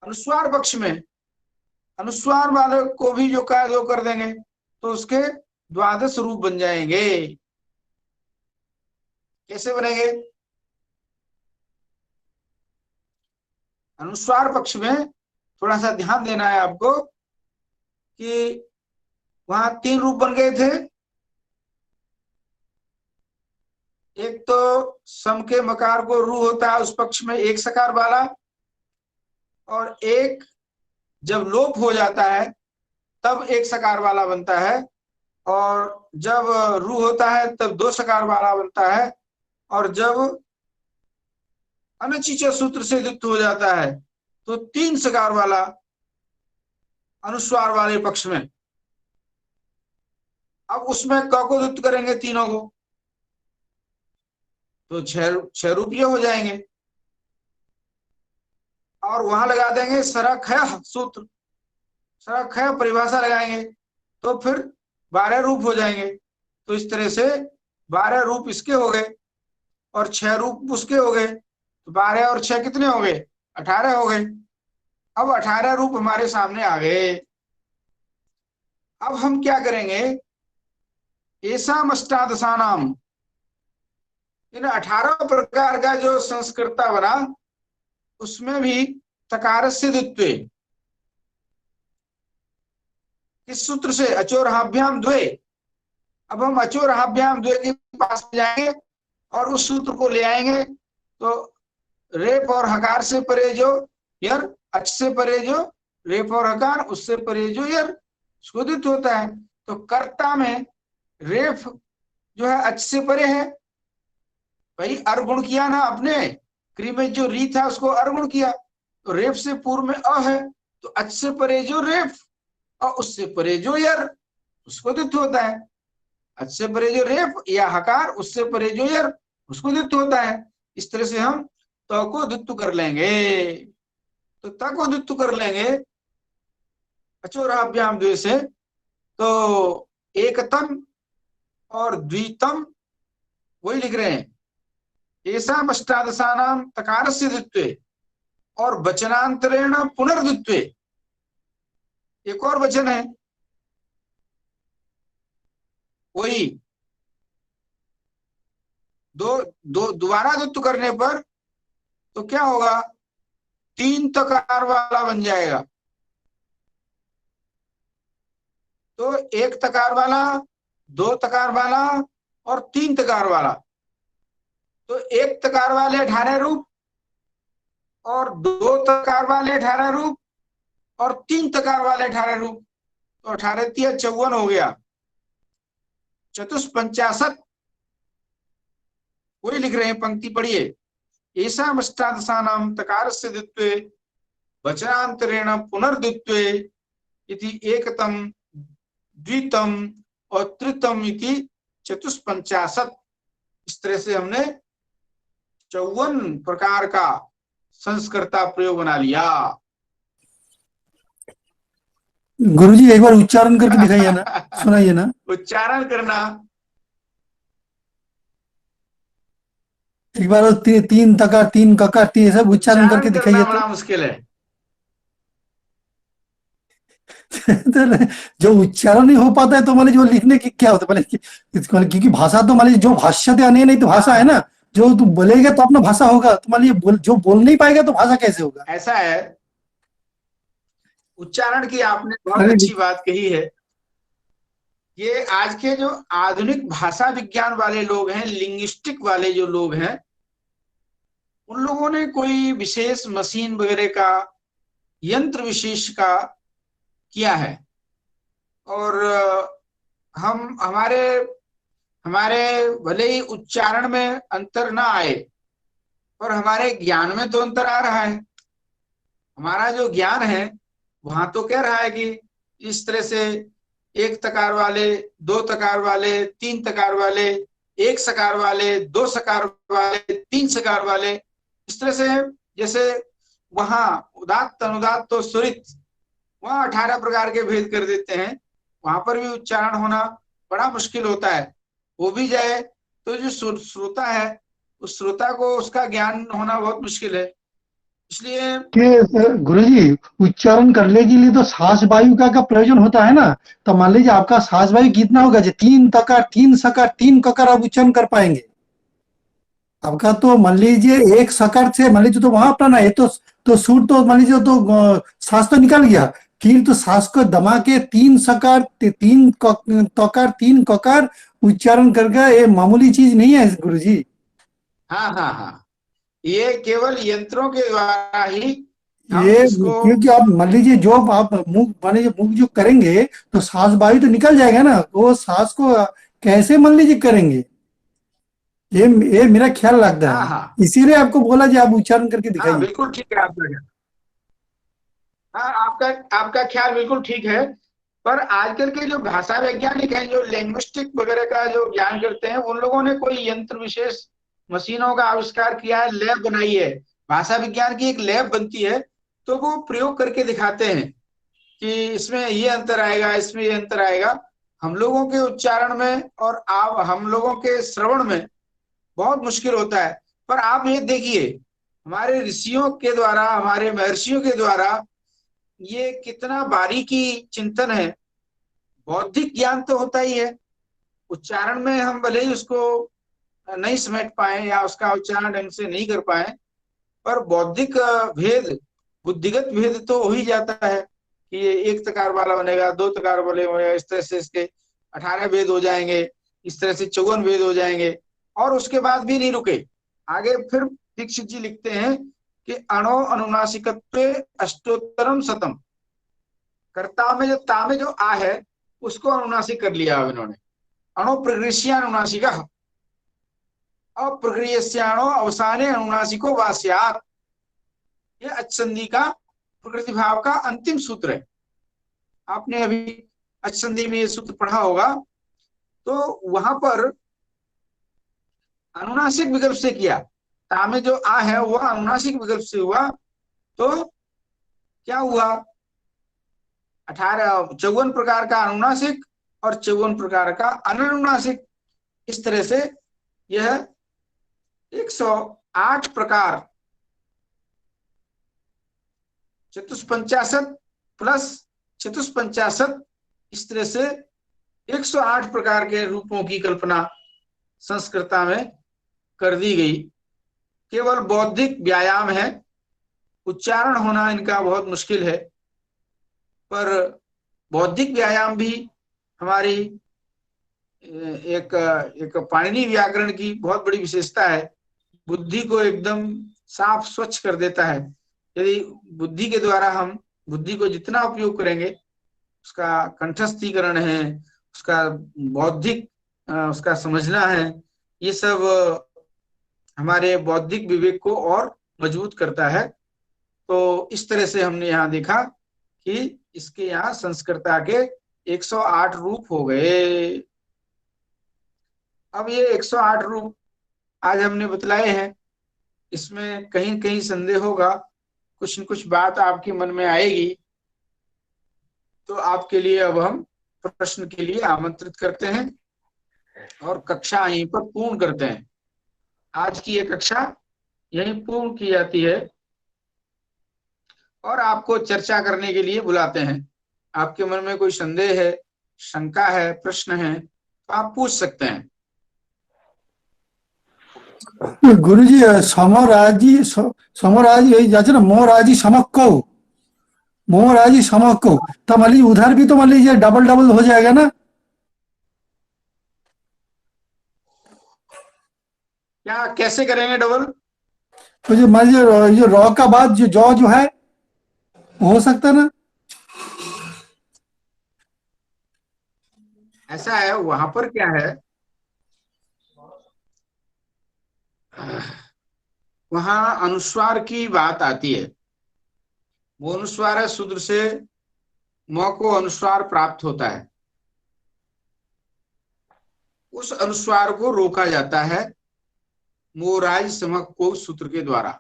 [SPEAKER 1] अनुस्वार पक्ष में अनुस्वार वाले को भी जो कहा दो कर देंगे तो उसके 12 रूप बन जाएंगे। कैसे बनेंगे? अनुस्वार पक्ष में थोड़ा सा ध्यान देना है आपको कि वहां 3 रूप बन गए थे। एक तो सम के मकार को रू होता है उस पक्ष में 1 सकार वाला, और एक जब लोप हो जाता है तब 1 सकार वाला बनता है, और जब रू होता है तब 2 सकार वाला बनता है, और जब अनचिच सूत्र से द्वित्व हो जाता है तो 3 सकार वाला अनुस्वार वाले पक्ष में। अब उसमें क को द्वित्व करेंगे तीनों को तो 6 रूपये हो जाएंगे, और वहां लगा देंगे सरखय सूत्र, सरखय परिभाषा लगाएंगे तो फिर 12 रूप हो जाएंगे। तो इस तरह से 12 रूप इसके हो गए और 6 रूप उसके हो गए, तो 12 और 6 कितने हो गए? 18 हो गए। अब 18 रूप हमारे सामने आ गए। अब हम क्या करेंगे? एसाम अष्टादशानाम, इन 18 प्रकार का जो संस्कृता बना उसमें भी तकार से द्वित्वे, किस सूत्र से? अचोरहाभ्याम द्वे। अब हम अचोरहाभ्याम द्वे के पास जाएंगे और उस सूत्र को ले आएंगे। तो रेप और हकार से परे जो यर, अच से परे जो रेप और हकार, उससे परे जो यर, उसको द्वित्व होता है। तो कर्ता में रेफ जो है अच से परे है, भाई अर्गुण किया ना आपने, क्री में जो री था उसको अर्गुण किया, तो रेफ से पूर्व में अ है, तो अच से परे जो रेफ और उससे परे जो यर, उसको द्वित्व होता है। अच से परे जो रेफ या हकार, उससे परे जो यर, उसको द्वित्व होता है। इस तरह से हम त को द्वित्व कर लेंगे। तो त को द्वित्व कर लेंगे अचोराभ्याम द्वे से। तो एकतम और द्वितम वही लिख रहे हैं, येषाम् अष्टादशानां तकारस्य द्वित्वे और वचनांतरेण पुनर्द्वित्वे। एक और वचन है वही दोबारा द्वित्व करने पर तो क्या होगा, 3 तकार वाला बन जाएगा। तो 1 तकार वाला, 2 तकार वाला और 3 तकार वाला। तो 1 तकार वाले 18 रूप और 2 तकार वाले 18 रूप और 3 तकार वाले 18 रूप। तो 18 तिया 54 हो गया, चतुष्पंचाशत। वही लिख रहे हैं, पंक्ति पढ़िए। येषाम् अष्टादशानां तकारस्य द्वित्वे वचनांतरेण पुनर्द्वित्वे इति एकतम द्वितम और त्रितम इति चतुष्पंचाशत। इस तरह से हमने 54 प्रकार का संस्कृता प्रयोग बना लिया।
[SPEAKER 2] गुरुजी एक बार उच्चारण करके दिखाइए ना, सुनाइए ना।
[SPEAKER 1] उच्चारण करना
[SPEAKER 2] एक बार वो 3 तकार 3 ककार 3 सब उच्चारण करके दिखाइए तो।
[SPEAKER 1] बड़ा मुश्किल है।
[SPEAKER 2] तो जो उच्चारण नहीं हो पाता है तो मान लीजिए वो लिखने की क्या होता है, क्योंकि भाषा तो मान लीजिए जो भाष्यते अनेन नहीं तो भाषा है ना, जो तू बोलेगा तो अपना भाषा होगा। तो मान लीजिए जो बोल नहीं पाएगा तो भाषा कैसे होगा?
[SPEAKER 1] ऐसा है, उच्चारण की आपने बहुत अच्छी बात कही है। ये आज के जो आधुनिक भाषा विज्ञान वाले लोग हैं, लिंग्विस्टिक वाले जो लोग हैं, उन लोगों ने कोई विशेष मशीन वगैरह का, यंत्र विशेष का किया है। और हम हमारे हमारे भले ही उच्चारण में अंतर ना आए, पर हमारे ज्ञान में तो अंतर आ रहा है। हमारा जो ज्ञान है वहां तो कह रहा है कि इस तरह से 1 तकार वाले, 2 तकार वाले, 3 तकार वाले, 1 सकार वाले, 2 सकार वाले, 3 सकार वाले, इस तरह से। जैसे वहां उदात्त अनुदात्त तो स्वरित, वहां 18 प्रकार के भेद कर देते हैं। वहां पर भी उच्चारण होना बड़ा मुश्किल होता है। वो भी जाए तो जो श्रोता है, उस श्रोता को उसका ज्ञान होना बहुत मुश्किल है। इसलिए
[SPEAKER 2] गुरुजी उच्चारण करने के लिए तो श्वास वायु का प्रयोजन होता है ना। तो मान लीजिए आपका श्वास वायु कितना होगा, जो 3 तकार 3 सकार 3 ककार आप उच्चारण कर पाएंगे। आपका तो मान लीजिए 1 सकार से मान लीजिए तो वहां अपना ना है तो सुर तो मान लीजिए तो सांस तो निकल गया, फिर तो सांस को दमा के 3 सकार 3 तकार 3 ककार उच्चारण करके, ये मामूली चीज नहीं है गुरुजी।
[SPEAKER 1] हाँ हाँ हाँ, ये केवल यंत्रों के द्वारा ही
[SPEAKER 2] ये क्योंकि आप मान लीजिए जो आप मुंह मान लीजिए मुंह जो करेंगे तो सांस वायु तो निकल जाएगा ना, वो सांस को कैसे मान लीजिए करेंगे, ये मेरा ख्याल लगता
[SPEAKER 1] हाँ
[SPEAKER 2] है।
[SPEAKER 1] हाँ
[SPEAKER 2] इसीलिए आपको बोला जी आप उच्चारण करके
[SPEAKER 1] हाँ,
[SPEAKER 2] दिखाइए।
[SPEAKER 1] बिल्कुल ठीक है आपका ख्याल। हाँ, आपका ख्याल बिल्कुल ठीक है। पर आजकल के जो भाषा वैज्ञानिक हैं, जो लिंग्विस्टिक वगैरह का जो ज्ञान करते हैं, उन लोगों ने कोई यंत्र विशेष मशीनों का आविष्कार किया है, लैब बनाई है। भाषा विज्ञान की एक लैब बनती है, तो वो प्रयोग करके दिखाते हैं कि इसमें ये अंतर आएगा, इसमें ये अंतर आएगा। हम लोगों के उच्चारण में और आप हम लोगों के श्रवण में बहुत मुश्किल होता है। पर आप ये देखिए, हमारे ऋषियों के द्वारा, हमारे महर्षियों के द्वारा ये कितना बारीकी चिंतन है। बौद्धिक ज्ञान तो होता ही है, उच्चारण में हम भले ही उसको नहीं समेट पाए या उसका उच्चारण ढंग से नहीं कर पाए, पर बौद्धिक भेद, बुद्धिगत भेद तो हो ही जाता है कि ये एक तकार वाला बनेगा, दो तकार वाले बनेगा, इस तरह से इसके 18 वेद हो जाएंगे, इस तरह से 54 वेद हो जाएंगे। और उसके बाद भी नहीं रुके, आगे फिर दीक्षित जी लिखते हैं कि अणो अनुनासिकत्व अष्टोत्तरम शतम, कर्ता में जो ता में जो आ है उसको अनुनासिक कर लिया अब इन्होंने। अणो प्रगृह्यानुनासिका अप्रगृह्याणो अवसाने अनुनासिको वास्यात्, ये अच्छंदी का प्रकृति भाव का अंतिम सूत्र है। आपने अभी अच्छंदी में ये सूत्र पढ़ा होगा, तो वहां पर अनुनासिक विकल्प से किया, ता में जो आ है वह अनुनासिक विकल्प से हुआ, तो क्या हुआ, 54 प्रकार का अनुनासिक और 54 प्रकार का अनुनासिक, इस तरह से यह 108 प्रकार, चतुष्पंचाशत प्लस चतुष्पंचाशत, इस तरह से 108 प्रकार के रूपों की कल्पना संस्कृता में कर दी गई। केवल बौद्धिक व्यायाम है, उच्चारण होना इनका बहुत मुश्किल है, पर बौद्धिक व्यायाम भी हमारी एक पाणिनि व्याकरण की बहुत बड़ी विशेषता है, बुद्धि को एकदम साफ स्वच्छ कर देता है। यदि बुद्धि के द्वारा हम बुद्धि को जितना उपयोग करेंगे, उसका कंठस्थीकरण है, उसका बौद्धिक उसका समझना है, ये सब हमारे बौद्धिक विवेक को और मजबूत करता है। तो इस तरह से हमने यहाँ देखा कि इसके यहाँ संस्कृता के 108 रूप हो गए। अब ये 108 रूप आज हमने बतलाए हैं, इसमें कहीं कहीं संदेह होगा, कुछ न कुछ बात आपके मन में आएगी, तो आपके लिए अब हम प्रश्न के लिए आमंत्रित करते हैं और कक्षा यहीं पर पूर्ण करते हैं। आज की ये कक्षा यहीं पूर्ण की जाती है और आपको चर्चा करने के लिए बुलाते हैं। आपके मन में कोई संदेह है, शंका है, प्रश्न है, तो आप पूछ सकते हैं।
[SPEAKER 2] गुरुजी समराजी समराजी यही जाते ना, मोराजी समक्को, मोराजी समक्को, तो मान लीजिए उधर भी तो मान लीजिए डबल डबल हो जाएगा ना?
[SPEAKER 1] क्या कैसे करेंगे डबल?
[SPEAKER 2] तो जो मान लीजिए जो रॉ का बाद जो जॉ जो है हो सकता है ना?
[SPEAKER 1] ऐसा है, वहां पर क्या है, वहां अनुस्वार की बात आती है। वो अनुस्वार है, शूद्र से म को अनुस्वार प्राप्त होता है, उस अनुस्वार को रोका जाता है मोराज समक को सूत्र के द्वारा।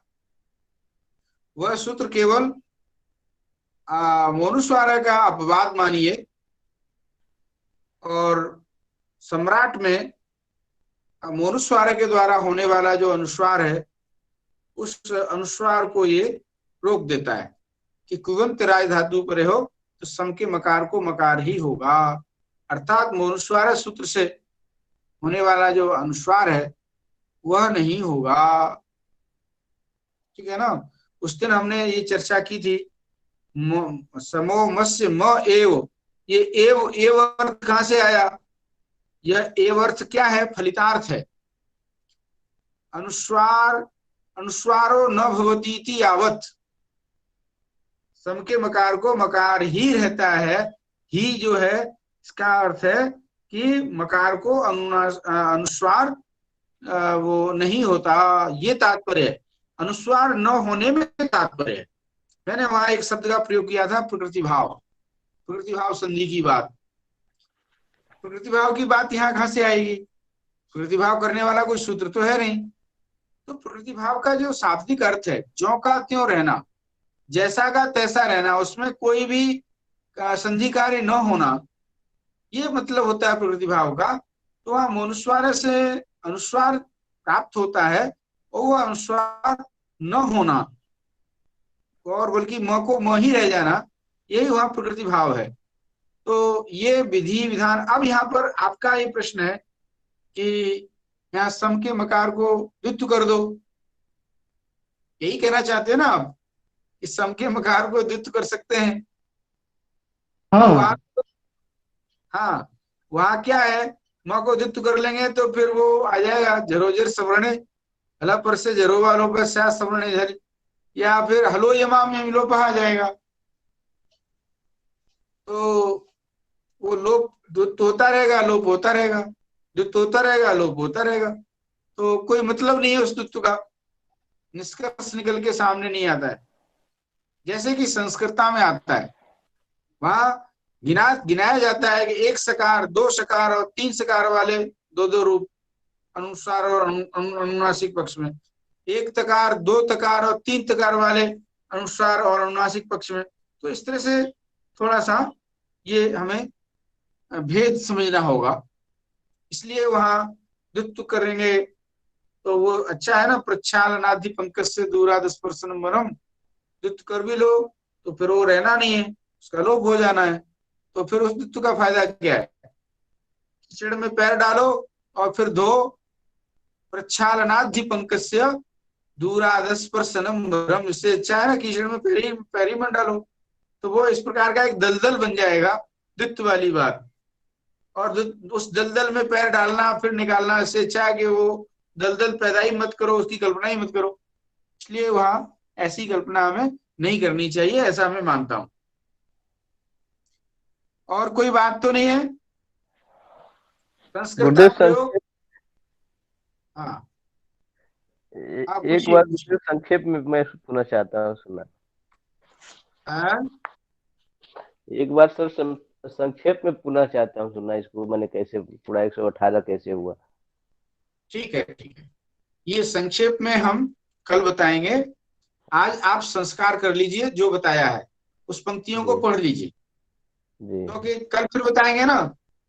[SPEAKER 1] वह सूत्र केवल मोनुस्वार का अपवाद मानिए, और सम्राट में मोनुस्वार के द्वारा होने वाला जो अनुस्वार है, उस अनुस्वार को ये रोक देता है कि कुवंत राज धातु पर हो तो सम के मकार को मकार ही होगा, अर्थात मोनुस्वार सूत्र से होने वाला जो अनुस्वार है वह नहीं होगा। ठीक है ना? उस दिन हमने ये चर्चा की थी, समो मत्स्य म एव, ये एव अर्थ कहां से आया? यह एव अर्थ क्या है? फलितार्थ है। अनुस्वार अनुस्वारो न भवती यावत, सम के मकार को मकार ही रहता है। ही जो है इसका अर्थ है कि मकार को अनुस्वार वो नहीं होता, ये तात्पर्य है। अनुस्वार न होने में तात्पर्य है। मैंने वहां एक शब्द का प्रयोग किया था, प्रकृति भाव, प्रकृति भाव संधि की बात। प्रकृति भाव की बात यहाँ कहां से आएगी? प्रकृति भाव करने वाला कोई सूत्र तो है नहीं। तो प्रकृति भाव का जो शाब्दिक अर्थ है, ज्यों का त्यों रहना, जैसा का तैसा रहना, उसमें कोई भी संधि कार्य न होना, ये मतलब होता है प्रकृति भाव का। तो वहां मोनुस्वार से अनुस्वार प्राप्त होता है और वह अनुस्वार न होना, और बल्कि म को म ही रह जाना, यही वहां प्रकृति भाव है। तो ये विधि विधान। अब यहाँ पर आपका ये प्रश्न है कि यहाँ सम के मकार को द्वित्व कर दो, यही कहना चाहते हैं ना आप? इस सम के मकार को द्वित्व कर सकते हैं। तो वहां,
[SPEAKER 2] हाँ
[SPEAKER 1] हाँ वहां क्या है, माँ को द्वित्व कर लेंगे तो फिर वो आ जाएगा जरोजर सवर्णे, हला पर से जरो वालों पर स्या सवर्णे झर, या फिर हलो यमा में लोप आ जाएगा। तो वो लोप द्वित्व होता रहेगा, लोप होता रहेगा, द्वित्व होता रहेगा, लोप होता रहेगा। तो कोई मतलब नहीं है उस द्वित्व का, निष्कर्ष निकल के सामने नहीं आता है। जैसे कि संस्कृतता में आता है, वहां गिनाया जाता है कि एक सकार, दो सकार और तीन सकार वाले दो दो रूप, अनुस्वार और अनुनासिक पक्ष में, एक तकार, दो तकार और तीन तकार वाले अनुस्वार और अनुनासिक पक्ष में। तो इस तरह से थोड़ा सा ये हमें भेद समझना होगा, इसलिए वहां द्वित्व करेंगे तो वो अच्छा है ना। प्रक्षालनादि पंकज से दूराद स्पर्शनम वरम, द्वित्व कर भी लो तो फिर वो रहना नहीं है, उसका लोप हो जाना है। तो फिर उस द्वित्व का फायदा क्या है, कीचड़ में पैर डालो और फिर धो, प्रक्षालनादि पंकज से दूराद स्पर्शनम वरम, इससे अच्छा है ना कीचड़ में पैर ही मत डालो। तो वो इस प्रकार का एक दलदल बन जाएगा द्वित्व वाली बात। और उस दलदल में पैर डालना फिर निकालना, इससे अच्छा है कि वो दलदल पैदा ही मत करो, उसकी कल्पना ही मत करो। इसलिए वहां ऐसी कल्पना हमें नहीं करनी चाहिए, ऐसा मैं मानता हूं। और कोई बात तो नहीं है संस्कृत
[SPEAKER 3] गुरुदेव
[SPEAKER 1] प्रयोग? हाँ आप
[SPEAKER 3] एक
[SPEAKER 1] पूछिए
[SPEAKER 3] बार
[SPEAKER 1] पूछिए।
[SPEAKER 3] गुरुदेव संक्षेप में मैं सुनना चाहता हूँ, सुना।
[SPEAKER 1] हाँ?
[SPEAKER 3] एक बार सर संक्षेप में पुनः चाहता हूँ सुनना, इसको मैंने कैसे पूरा 118 कैसे हुआ।
[SPEAKER 1] ठीक है ठीक है, ये संक्षेप में हम कल बताएंगे। आज आप संस्कार कर लीजिए, जो बताया है उस पंक्तियों को
[SPEAKER 3] जी
[SPEAKER 1] पढ़ लीजिए,
[SPEAKER 3] जी
[SPEAKER 1] क्योंकि कल फिर बताएंगे ना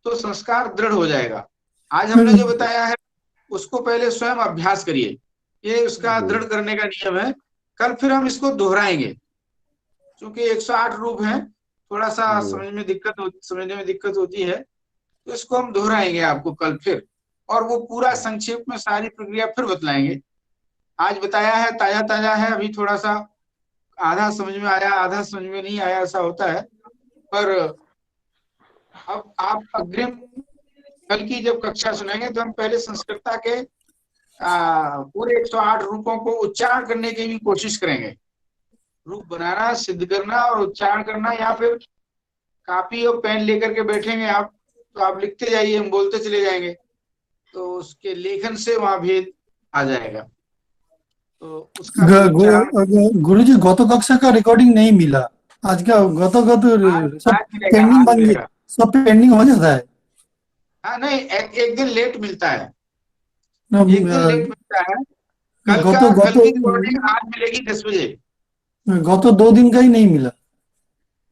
[SPEAKER 1] तो संस्कार दृढ़ हो जाएगा। आज हमने जो बताया है उसको पहले स्वयं अभ्यास करिए, ये उसका
[SPEAKER 3] जी
[SPEAKER 1] दृढ़ करने का नियम है। कल फिर हम इसको दोहराएंगे, क्योंकि 108 रूप है, थोड़ा सा
[SPEAKER 3] जी
[SPEAKER 1] समझने में दिक्कत होती है, तो इसको हम दोहराएंगे आपको कल फिर, और वो पूरा संक्षेप में सारी प्रक्रिया फिर बतलाएंगे। आज बताया है ताजा ताजा है, अभी थोड़ा सा आधा समझ में आया आधा समझ में नहीं आया, ऐसा होता है। पर अब आप अग्रिम कल की जब कक्षा सुनेंगे तो हम पहले संस्कृतता के पूरे 108 रूपों को उच्चारण करने की भी कोशिश करेंगे। रूप बनाना, सिद्ध करना और उच्चारण करना, या फिर कॉपी और पेन लेकर के बैठेंगे आप तो आप लिखते जाइए, हम बोलते चले जाएंगे, तो उसके लेखन से वहां भेद आ जाएगा। तो उसका फिर उच्चारण
[SPEAKER 2] गुरु जी गत कक्षा का रिकॉर्डिंग नहीं मिला, आज का गत
[SPEAKER 1] आज
[SPEAKER 2] सब
[SPEAKER 1] आज मिलेगा,
[SPEAKER 2] पेंडिंग
[SPEAKER 1] आज
[SPEAKER 2] बन गया,
[SPEAKER 1] मिलेगा।
[SPEAKER 2] सब पेंडिंग हो जाता है
[SPEAKER 1] हाँ नहीं, एक दिन लेट मिलता है,
[SPEAKER 2] ना।
[SPEAKER 1] एक दिन लेट मिलता है।
[SPEAKER 2] गत
[SPEAKER 1] कल
[SPEAKER 2] गत
[SPEAKER 1] की रिकॉर्डिंग आज मिलेगी 10 बजे।
[SPEAKER 2] गत 2 दिन का ही नहीं मिला,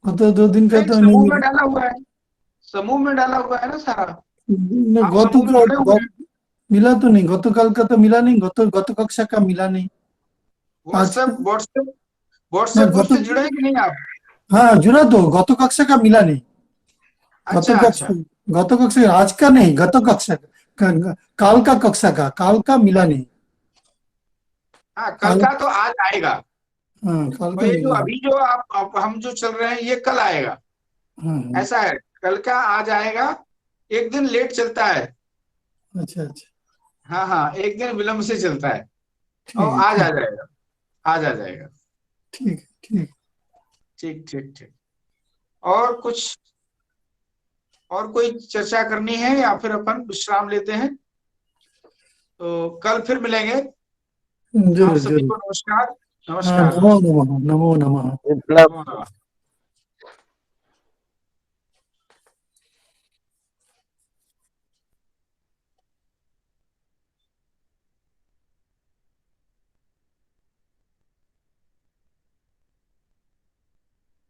[SPEAKER 2] गत 2 दिन का
[SPEAKER 1] नहीं,
[SPEAKER 2] तो नहीं
[SPEAKER 1] समूह में
[SPEAKER 2] मिला।
[SPEAKER 1] डाला हुआ है, समूह में डाला हुआ है ना सारा, आप
[SPEAKER 2] गत
[SPEAKER 1] समूह में जुड़े हुए हैं।
[SPEAKER 2] मिला तो नहीं, गत काल का तो मिला नहीं, गत कक्षा का मिला नहीं। आज
[SPEAKER 1] व्हाट्सएप व्हाट्सएप
[SPEAKER 2] मैं
[SPEAKER 1] व्हाट्सएप ग्रुप
[SPEAKER 2] गत,
[SPEAKER 1] से जुड़े हैं कि नहीं आप?
[SPEAKER 2] हाँ जुड़ा तो, गत कक्षा का मिला नहीं। गत
[SPEAKER 1] अच्छा
[SPEAKER 2] कक्षा,
[SPEAKER 1] अच्छा।
[SPEAKER 2] गत कक्षा आज का नहीं, गत कक्षा का, काल का कक्षा का, काल का मिला नहीं।
[SPEAKER 1] हाँ कल
[SPEAKER 2] काल,
[SPEAKER 1] का तो आज आएगा,
[SPEAKER 2] हाँ काल
[SPEAKER 1] और
[SPEAKER 2] का
[SPEAKER 1] ये जो
[SPEAKER 2] मिला नहीं।
[SPEAKER 1] अभी जो आप हम जो चल रहे हैं ये कल आएगा,
[SPEAKER 2] हाँ
[SPEAKER 1] ऐसा है। कल का आज आएगा, एक दिन लेट चलता है।
[SPEAKER 2] अच्छा अच्छा,
[SPEAKER 1] हाँ हाँ, एक दिन विलंब से चलता है, और
[SPEAKER 2] ठीक
[SPEAKER 1] आज आ
[SPEAKER 2] ठीक
[SPEAKER 1] जाएगा, आज आ जाएगा।
[SPEAKER 2] ठीक ठीक।
[SPEAKER 1] ठीक ठीक ठीक। और कुछ, और कोई चर्चा करनी है या फिर अपन विश्राम लेते हैं? तो कल फिर मिलेंगे। आप
[SPEAKER 2] जरूर
[SPEAKER 1] सभी
[SPEAKER 2] जरूर।
[SPEAKER 1] को नमस्कार।
[SPEAKER 2] हाँ
[SPEAKER 1] नमस्कार
[SPEAKER 2] नमो
[SPEAKER 1] नमस्कार।
[SPEAKER 2] नमः, नमो नमः।
[SPEAKER 3] मतलब
[SPEAKER 1] नमो नमः।